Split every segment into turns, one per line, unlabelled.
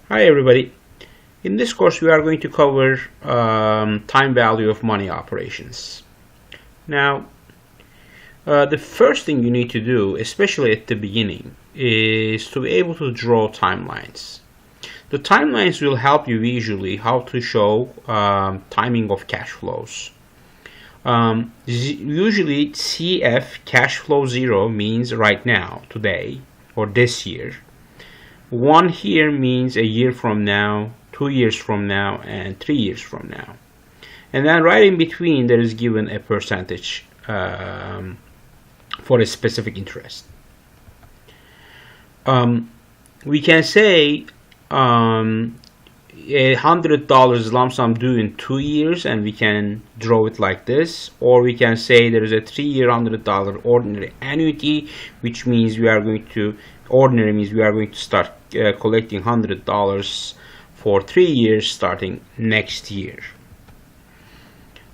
Hi everybody. In this course we are going to cover time value of money operations. Now the first thing you need to do, especially at the beginning, is to be able to draw timelines. The timelines will help you visually how to show timing of cash flows. Usually CF, cash flow zero, means right now, today, or this year. 1 here means a year from now, 2 years from now, and 3 years from now. And then right in between there is given a percentage for a specific interest. We can say $100 lump sum due in 2 years, and we can draw it like this, or we can say there is a 3-year $100 ordinary annuity, which means we are going to start collecting $100 for 3 years starting next year.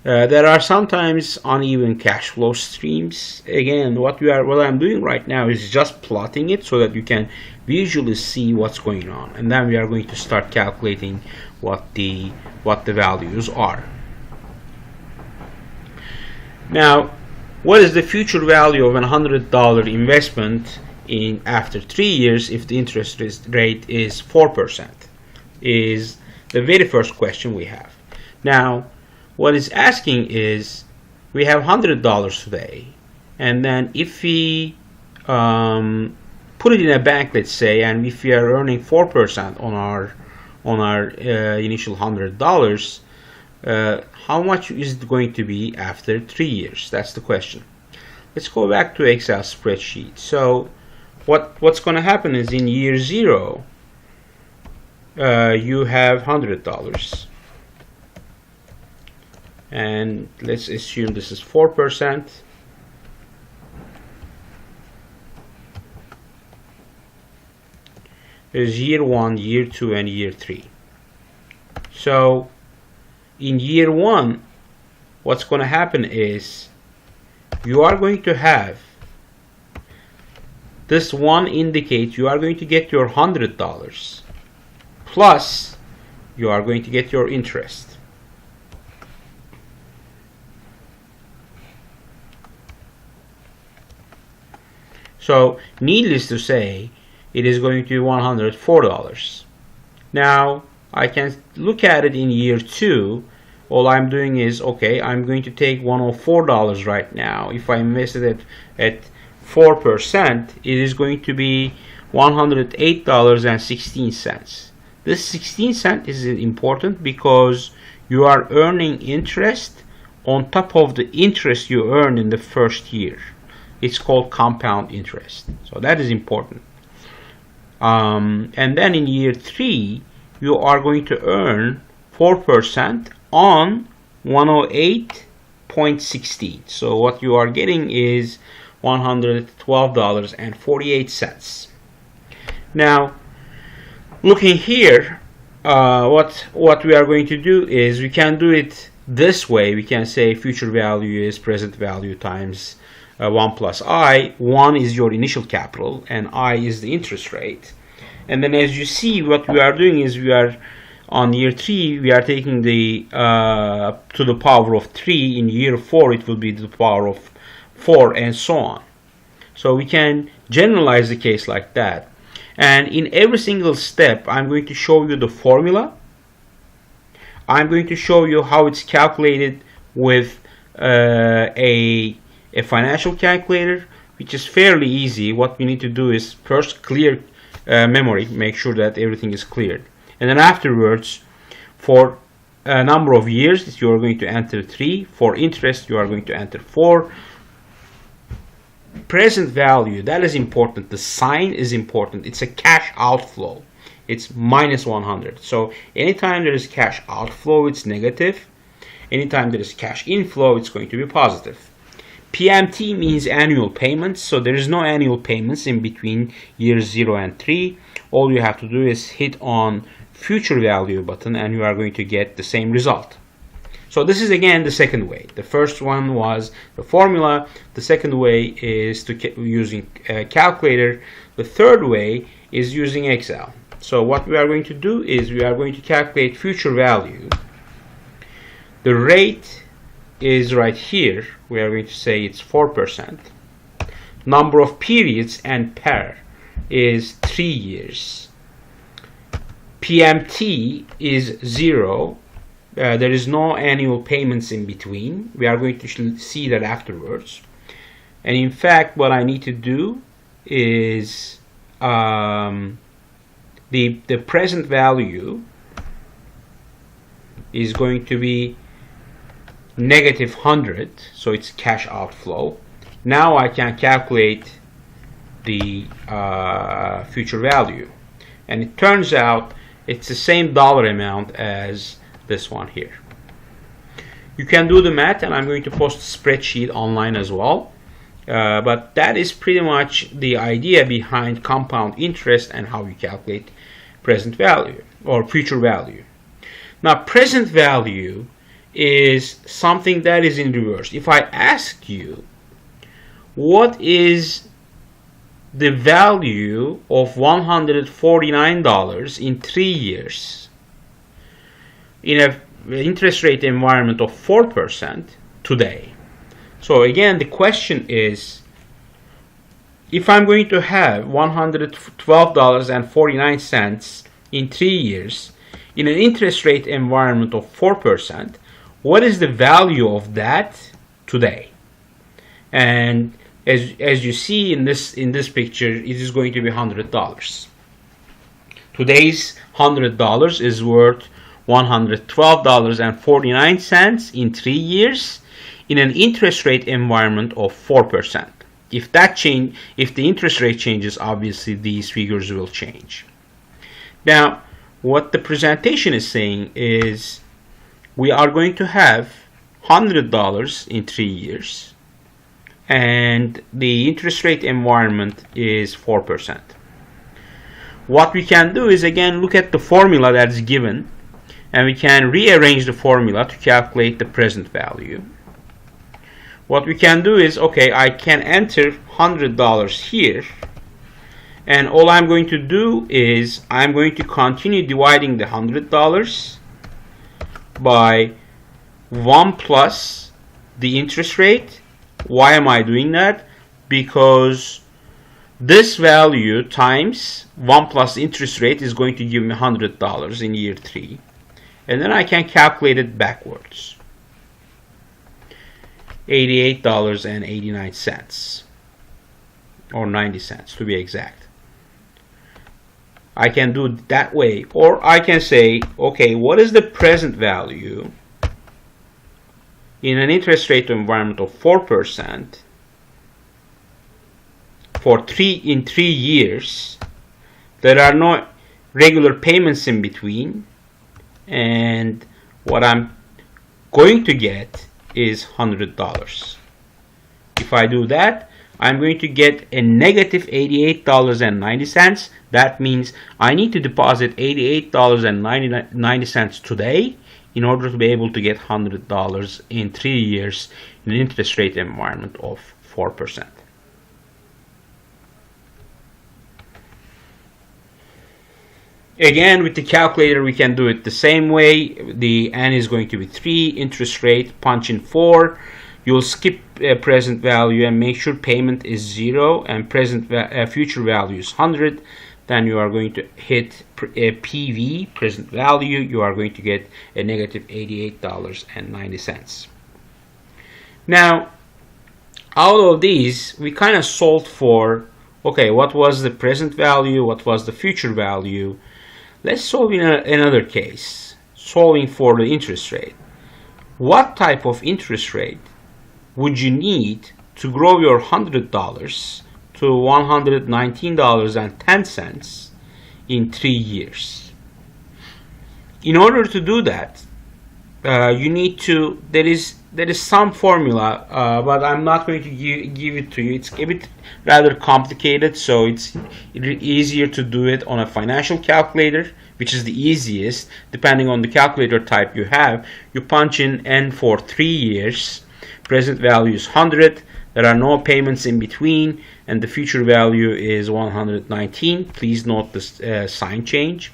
There are sometimes uneven cash flow streams. Again, what I'm doing right now is just plotting it so that you can visually see what's going on, and then we are going to start calculating what the values are. Now, what is the future value of a $100 investment in after 3 years if the interest rate is 4%? Is the very first question we have. Now, what it's asking is, we have $100 today, and then if we put it in a bank, let's say, and if we are earning 4% on our initial $100, how much is it going to be after 3 years? That's the question. Let's go back to Excel spreadsheet. So what's going to happen is, in year 0 you have $100, and let's assume this is 4%. There's year 1, year 2, and year 3. So in year 1, what's going to happen is, you are going to have this 1 indicates you are going to get your $100 plus you are going to get your interest. So needless to say, it is going to be $104. Now I can look at it in year 2. All I'm doing is, okay, I'm going to take $104 right now. If I invested it at 4%, it is going to be $108.16. This 16 cents is important because you are earning interest on top of the interest you earned in the first year. It's called compound interest, so that is important. And then in year 3, you are going to earn 4% on 108.16. So what you are getting is $112.48. Now, looking here, what we are going to do is, we can do it this way. We can say future value is present value times 1 plus I. 1 is your initial capital, and I is the interest rate. And then, as you see, what we are doing is, we are on year 3, we are taking the to the power of 3. In year 4, it will be to the power of 4, and so on. So we can generalize the case like that. And in every single step, I'm going to show you the formula. I'm going to show you how it's calculated with a financial calculator, which is fairly easy. What we need to do is first clear memory, make sure that everything is cleared, and then afterwards, for a number of years, you are going to enter 3. For interest, you are going to enter 4. Present value, that is important. The sign is important. It's a cash outflow. It's minus 100. So anytime there is cash outflow, it's negative. Anytime there is cash inflow, it's going to be positive. PMT means annual payments, so there is no annual payments in between years 0 and 3. All you have to do is hit on future value button, and you are going to get the same result. So this is again the second way. The first one was the formula. The second way is using a calculator. The third way is using Excel. So what we are going to do is we are going to calculate future value. The rate is right here. We are going to say it's 4%. Number of periods and per is 3 years. PMT is 0. There is no annual payments in between. We are going to see that afterwards. And in fact, what I need to do is the present value is going to be negative 100, so it's cash outflow. Now I can calculate the future value, and it turns out it's the same dollar amount as this one here. You can do the math, and I'm going to post a spreadsheet online as well. But that is pretty much the idea behind compound interest and how you calculate present value or future value. Now, present value is something that is in reverse. If I ask you, what is the value of $149 in 3 years in an interest rate environment of 4% today? So again, the question is, if I'm going to have $112.49 in 3 years in an interest rate environment of 4%, what is the value of that today? And as you see in this picture, it is going to be $100. Today's $100 is worth $112.49 in 3 years in an interest rate environment of 4%. If the interest rate changes, obviously these figures will change. Now, what the presentation is saying is we are going to have $100 in 3 years, and the interest rate environment is 4%. What we can do is again look at the formula that's given, and we can rearrange the formula to calculate the present value. What we can do is, okay, I can enter $100 here, and all I'm going to do is I'm going to continue dividing the $100 by 1 plus the interest rate. Why am I doing that? Because this value times 1 plus interest rate is going to give me $100 in year 3, and then I can calculate it backwards. $88.89 or 90 cents to be exact. I can do it that way, or I can say, okay, what is the present value in an interest rate environment of 4% in 3 years? There are no regular payments in between, and what I'm going to get is $100. If I do that, I'm going to get a negative $88.90. That means I need to deposit $88.90 today in order to be able to get $100 in 3 years in an interest rate environment of 4%. Again, with the calculator, we can do it the same way. The n is going to be 3, interest rate, punch in 4. You'll skip present value and make sure payment is 0 and future value is 100. Then you are going to hit PV, present value. You are going to get a negative $88.90. Now, out of these, we kind of solved for, okay, what was the present value? What was the future value? Let's solve in another case, solving for the interest rate. What type of interest rate would you need to grow your $100 to $119.10 in 3 years? In order to do that, you need to, there is some formula, but I'm not going to give it to you. It's a bit rather complicated, so it's easier to do it on a financial calculator, which is the easiest. Depending on the calculator type you have, you punch in N for 3 years, present value is 100, There are no payments in between, and the future value is 119. Please note this sign change.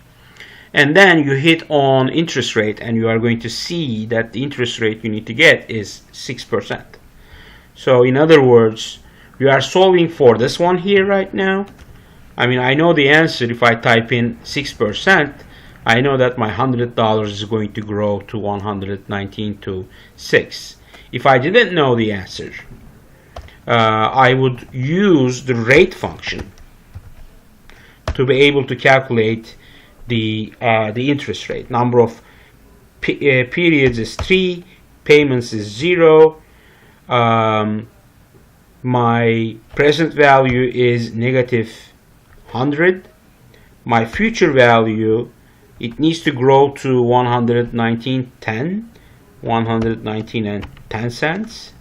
And then you hit on interest rate, and you are going to see that the interest rate you need to get is 6%. So in other words, we are solving for this one here right now. I mean, I know the answer. If I type in 6%, I know that my $100 is going to grow to 119 to 6. If I didn't know the answer, I would use the rate function to be able to calculate the interest rate. Number of periods is 3, payments is 0. My present value is negative 100. My future value, it needs to grow to 119.10, 119 and 10 cents.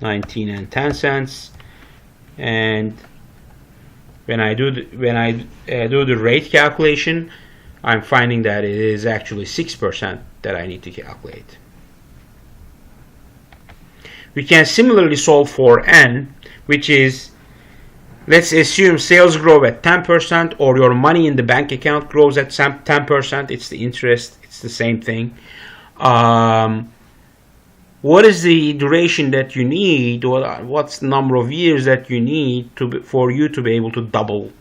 19 and 10 cents. And when I do the rate calculation, I'm finding that it is actually 6% that I need to calculate. We can similarly solve for N, which is, let's assume sales grow at 10%, or your money in the bank account grows at 10%. It's the interest, it's the same thing. What is the duration that you need, or what's the number of years that you need for you to be able to double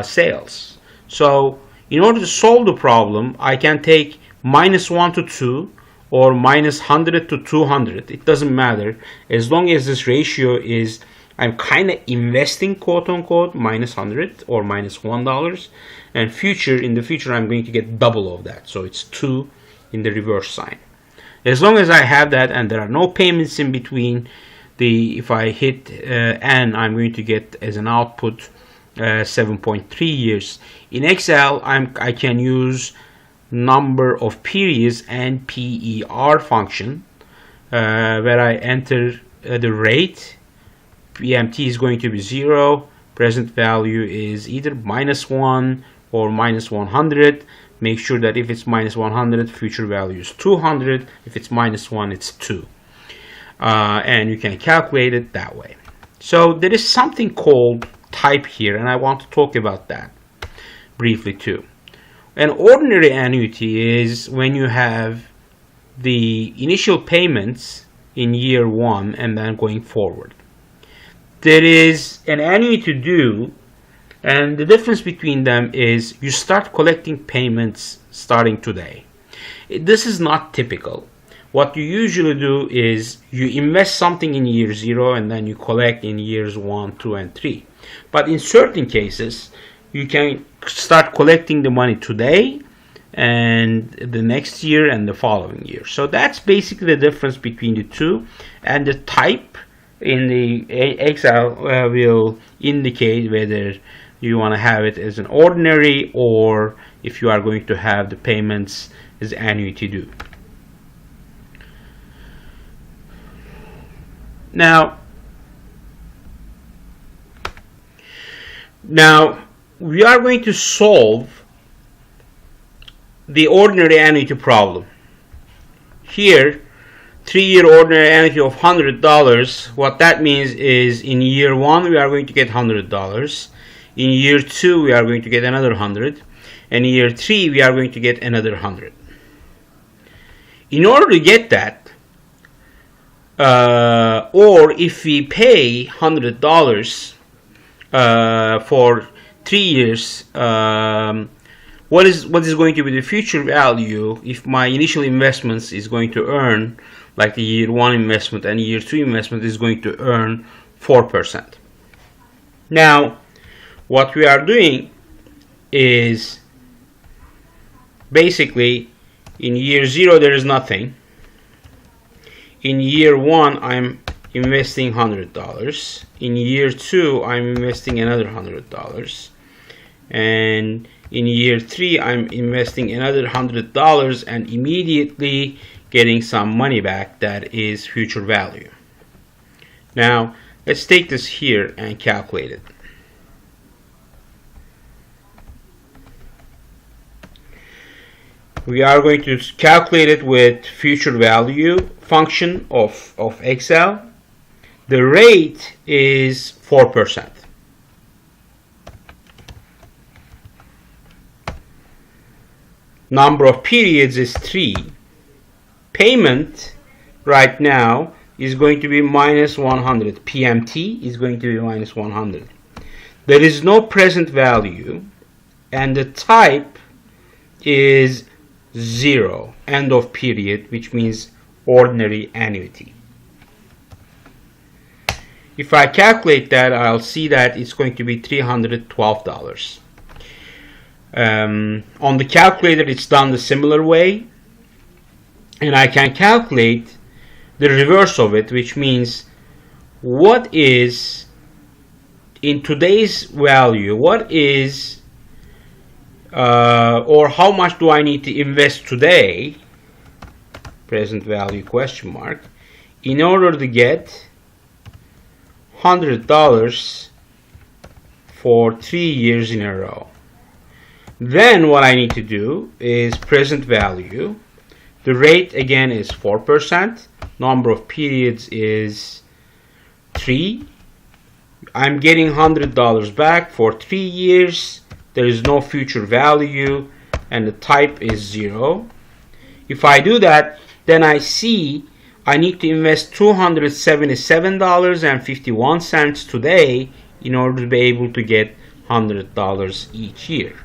sales? So in order to solve the problem, I can take -1 to 2 or -100 to 200. It doesn't matter, as long as this ratio is, I'm kind of investing, quote unquote, -100 or -$1, and in the future I'm going to get double of that, so it's 2 in the reverse sign. As long as I have that and there are no payments in between, if I hit N, I'm going to get as an output 7.3 years. In Excel, I can use number of periods and PER function, where I enter the rate. PMT is going to be 0. Present value is either -1 or -100. Make sure that if it's -100, future value is 200. If it's -1, it's 2. And you can calculate it that way. So there is something called type here, and I want to talk about that briefly too. An ordinary annuity is when you have the initial payments in year 1 and then going forward. There is an annuity due, and the difference between them is you start collecting payments starting today. This is not typical. What you usually do is you invest something in year 0 and then you collect in years 1, 2, and 3. But in certain cases, you can start collecting the money today and the next year and the following year. So that's basically the difference between the two, and the type in the Excel will indicate whether you want to have it as an ordinary or if you are going to have the payments as annuity due. Now we are going to solve the ordinary annuity problem. Here, 3-year ordinary annuity of $100. What that means is in year 1 we are going to get $100. In year 2 we are going to get another 100. And in year 3 we are going to get another 100. In order to get that, or if we pay $100 for 3 years, what is going to be the future value if my initial investments is going to earn, like the year 1 investment and year 2 investment is going to earn 4%. Now what we are doing is basically in year 0 there is nothing. In year 1 I'm investing $100. In year 2 I'm investing another $100, and in year 3 I'm investing another $100 and immediately getting some money back that is future value. Now let's take this here and calculate it. We are going to calculate it with future value function of Excel. The rate is 4%. Number of periods is 3. Payment right now is going to be minus 100. PMT is going to be minus 100. There is no present value, and the type is 0, end of period, which means ordinary annuity. If I calculate that, I'll see that it's going to be $312. On the calculator, it's done the similar way, and I can calculate the reverse of it, which means what is in today's value, what is or how much do I need to invest today, present value question mark, in order to get $100 for 3 years in a row. Then what I need to do is present value. The rate again is 4%. Number of periods is 3. I'm getting $100 back for 3 years. There is no future value, and the type is 0. If I do that, then I see I need to invest $277.51 today in order to be able to get $100 each year.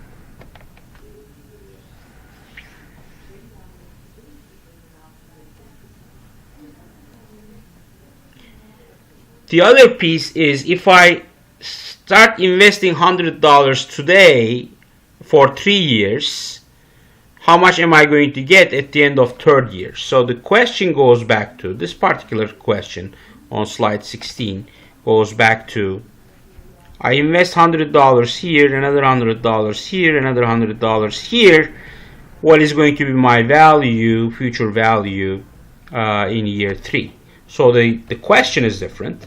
The other piece is if I start investing $100 today for 3 years, how much am I going to get at the end of 3rd year? So the question goes back to, this particular question on slide 16 goes back to, I invest $100 here, another $100 here, another $100 here. What is going to be my value, future value, in year 3? So the question is different.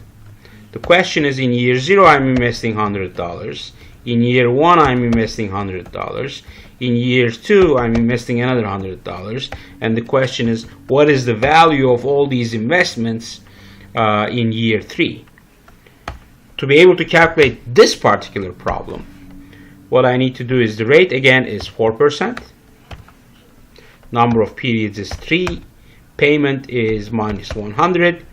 The question is, in year 0 I'm investing $100. In year 1 I'm investing $100. In year 2 I'm investing another $100. And the question is, what is the value of all these investments in year 3? To be able to calculate this particular problem, what I need to do is the rate again is 4%. Number of periods is 3. Payment is minus 100.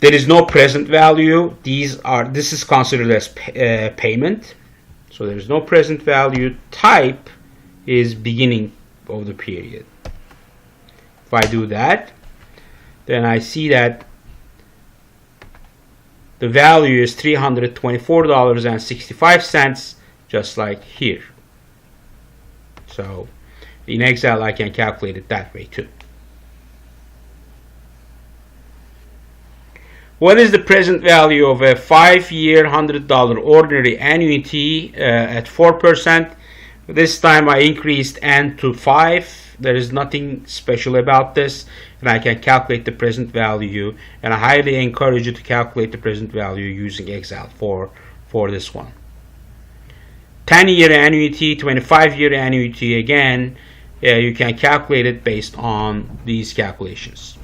There is no present value. This is considered as payment. So there is no present value. Type is beginning of the period. If I do that, then I see that the value is $324.65, just like here. So in Excel I can calculate it that way too. What is the present value of a 5-year $100 ordinary annuity at 4%? This time I increased N to 5. There is nothing special about this, and I can calculate the present value, and I highly encourage you to calculate the present value using Excel for this one. 10-year annuity, 25-year annuity, again, you can calculate it based on these calculations.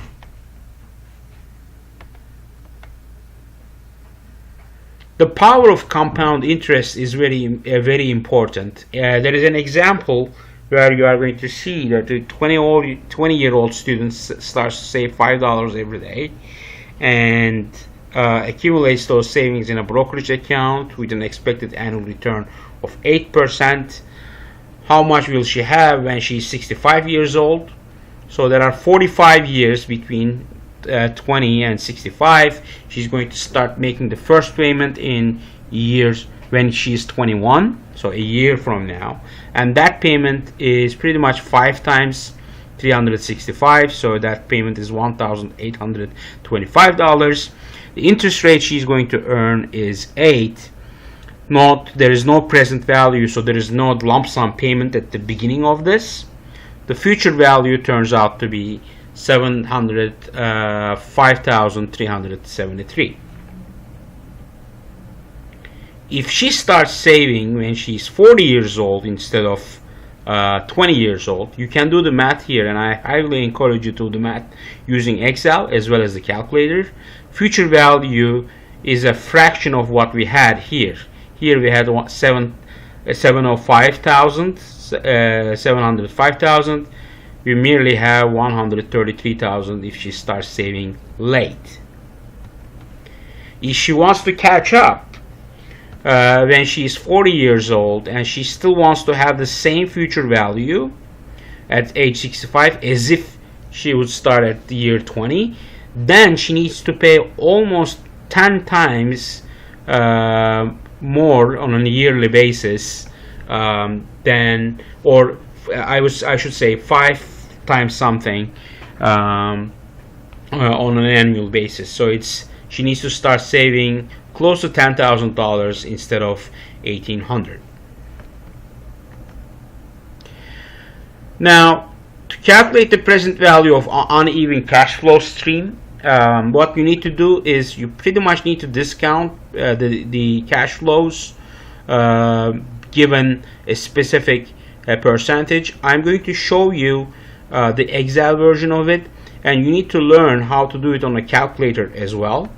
The power of compound interest is very important. There is an example where you are going to see that a 20-year-old student starts to save $5 every day and accumulates those savings in a brokerage account with an expected annual return of 8%. How much will she have when she's 65 years old? So there are 45 years between 20 and 65. She's going to start making the first payment in years when she's 21, so a year from now, and that payment is pretty much 5 times 365, so that payment is $1,825. The interest rate she's going to earn is 8. There is no present value, so there is no lump sum payment at the beginning of this. The future value turns out to be $5,373. If she starts saving when she's 40 years old instead of 20 years old. You can do the math here, and I highly encourage you to do the math using Excel as well as the calculator. Future value is a fraction of what we had here. Here we had 705,000. We merely have 133,000 if she starts saving late. If she wants to catch up when she's 40 years old and she still wants to have the same future value at age 65 as if she would start at the year 20, then she needs to pay almost 10 times more on a yearly basis than, or I should say 5 times something on an annual basis. So she needs to start saving close to $10,000 instead of $1,800. Now, to calculate the present value of uneven cash flow stream, what you need to do is you pretty much need to discount the cash flows given a specific percentage. I'm going to show you the Excel version of it, and you need to learn how to do it on a calculator as well.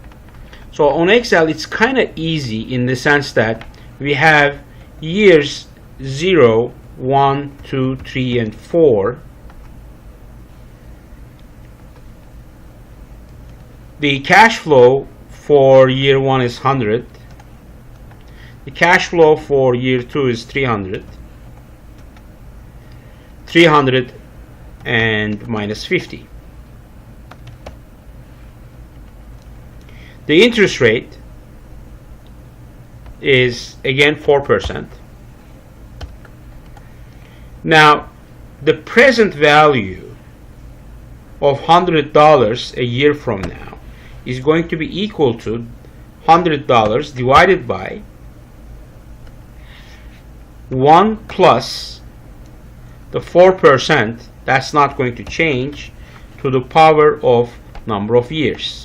So on Excel it's kind of easy in the sense that we have years 0, 1, 2, 3, and 4. The cash flow for year 1 is 100. The cash flow for year 2 is 300. 300 and minus 50. The interest rate is again 4%. Now, the present value of $100 a year from now is going to be equal to $100 divided by 1 plus the 4%, that's not going to change, to the power of number of years.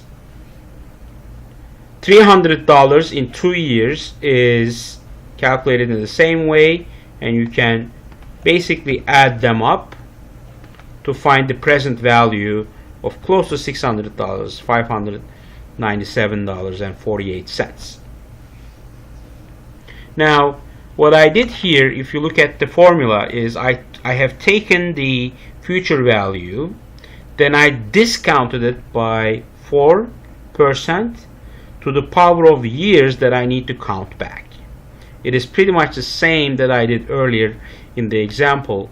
$300 in 2 years is calculated in the same way, and you can basically add them up to find the present value of close to $600, $597.48. Now, what I did here, if you look at the formula, is I have taken the future value, then I discounted it by 4% to the power of years that I need to count back. It is pretty much the same that I did earlier in the example,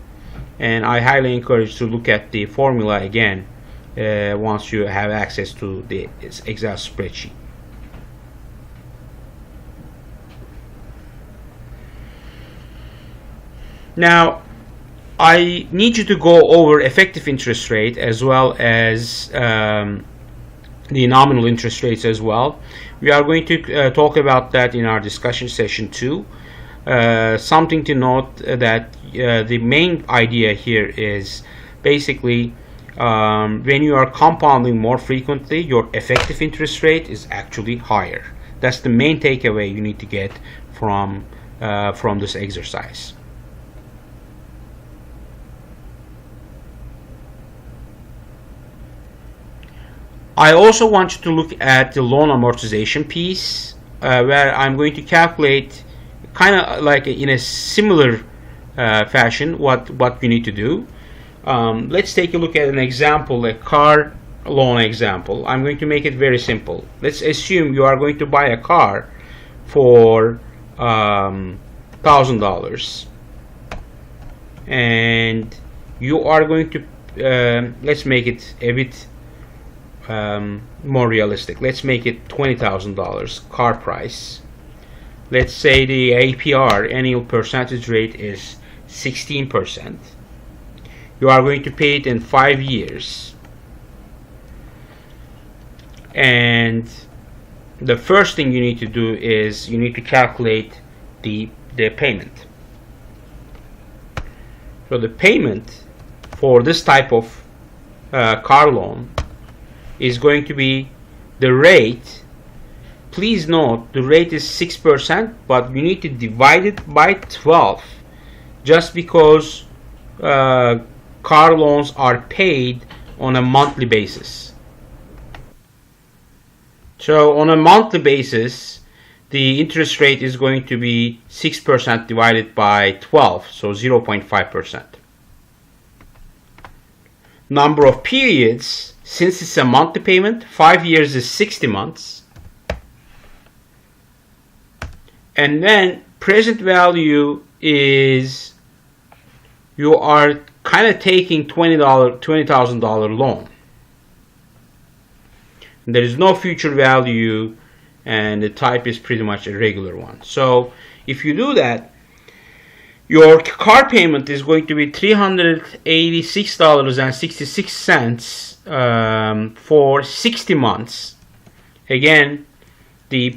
and I highly encourage you to look at the formula again once you have access to the Excel spreadsheet. Now, I need you to go over effective interest rate as well as the nominal interest rates as well. We are going to talk about that in our discussion session 2. Something to note that the main idea here is basically when you are compounding more frequently, your effective interest rate is actually higher. That's the main takeaway you need to get from this exercise. I also want you to look at the loan amortization piece, where I'm going to calculate kind of like in a similar fashion what you need to do. Let's take a look at an example, a car loan example. I'm going to make it very simple. Let's assume you are going to buy a car for $1,000, and you are going to let's make it a bit more realistic. Let's make it $20,000 car price. Let's say the APR, annual percentage rate, is 16%. You are going to pay it in 5 years, and the first thing you need to do is you need to calculate the payment. So the payment for this type of car loan is going to be the rate. Please note the rate is 6%, but you need to divide it by 12, just because car loans are paid on a monthly basis. So on a monthly basis, the interest rate is going to be 6% divided by 12, so 0.5%. Number of periods, since it's a monthly payment, 5 years is 60 months. And then present value is, you are kind of taking $20,000 loan. There is no future value, and the type is pretty much a regular one. So if you do that, your car payment is going to be $386.66 for 60 months. Again, the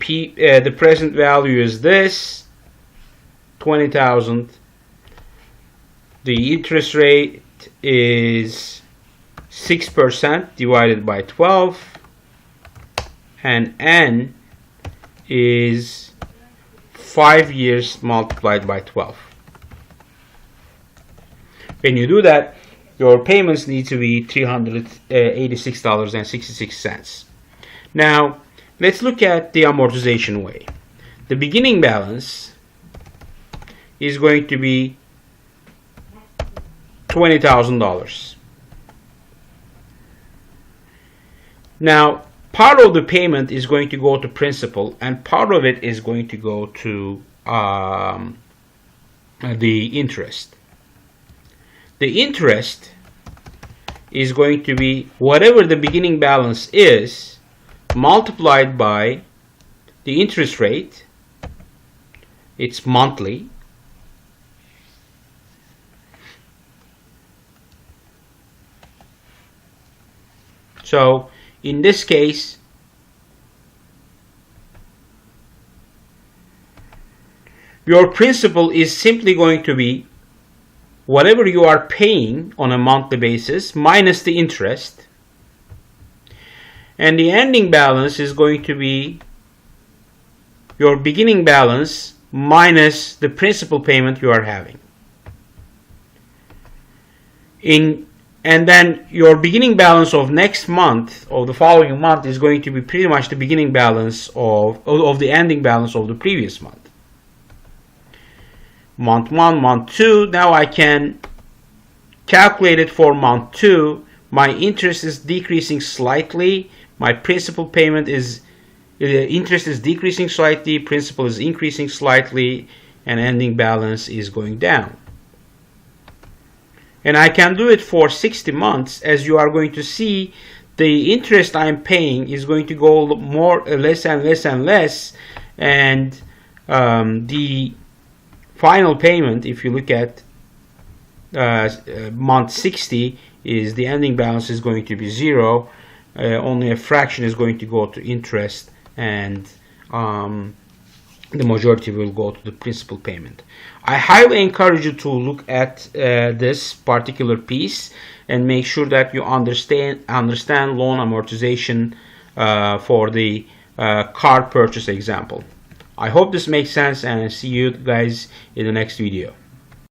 present value is this, 20,000. The interest rate is 6% divided by 12, and N is 5 years multiplied by 12. When you do that, your payments need to be $386.66. Now, let's look at the amortization way. The beginning balance is going to be $20,000. Now, part of the payment is going to go to principal, and part of it is going to go to the interest. The interest is going to be whatever the beginning balance is multiplied by the interest rate. It's monthly. So in this case, your principal is simply going to be whatever you are paying on a monthly basis minus the interest, and the ending balance is going to be your beginning balance minus the principal payment you are having. And then your beginning balance of next month, or the following month, is going to be pretty much the beginning balance of the ending balance of the previous month. Month 1, month 2, now I can calculate it for month 2. My interest is decreasing slightly. My principal payment is, interest is decreasing slightly, principal is increasing slightly, and ending balance is going down. And I can do it for 60 months. As you are going to see, the interest I'm paying is going to go less and less and less, and the final payment, if you look at month 60, is the ending balance is going to be 0. Only a fraction is going to go to interest, and the majority will go to the principal payment. I highly encourage you to look at this particular piece and make sure that you understand loan amortization for the car purchase example. I hope this makes sense, and I see you guys in the next video.